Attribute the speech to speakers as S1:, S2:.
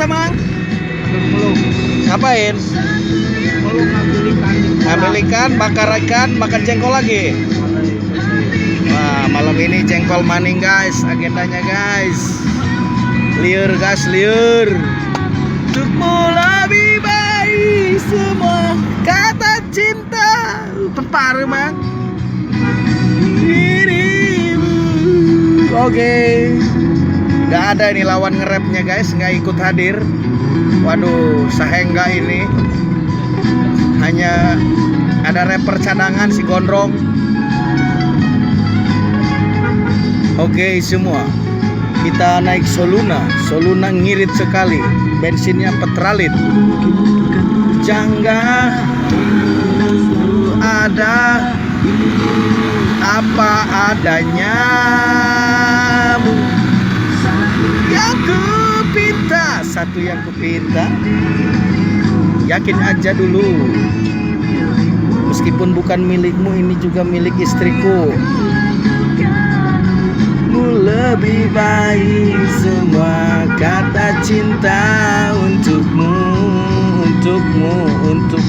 S1: Mang?
S2: Meluk.
S1: Ngapain?
S2: Meluk ngambil ikan.
S1: Ambil ikan, bakar ikan, makan jengkol lagi. Wah, malam ini jengkol maning guys, agendanya guys. Liur guys, liur. Untukmu lebih baik semua kata cinta. Penparu Mang. Dirimu. Oke. Nggak ada ini lawan nge-rapnya guys, nggak ikut hadir. Waduh, sahengga ini. Hanya ada rapper cadangan si Gondrong. Oke semua, kita naik Soluna. Soluna ngirit sekali, bensinnya petralit. Jangga ada apa adanya. Yang kupinta, satu yang kupinta, yakin aja dulu. Meskipun bukan milikmu, ini juga milik istriku. Lebih baik semua kata cinta untukmu, untukmu, untuk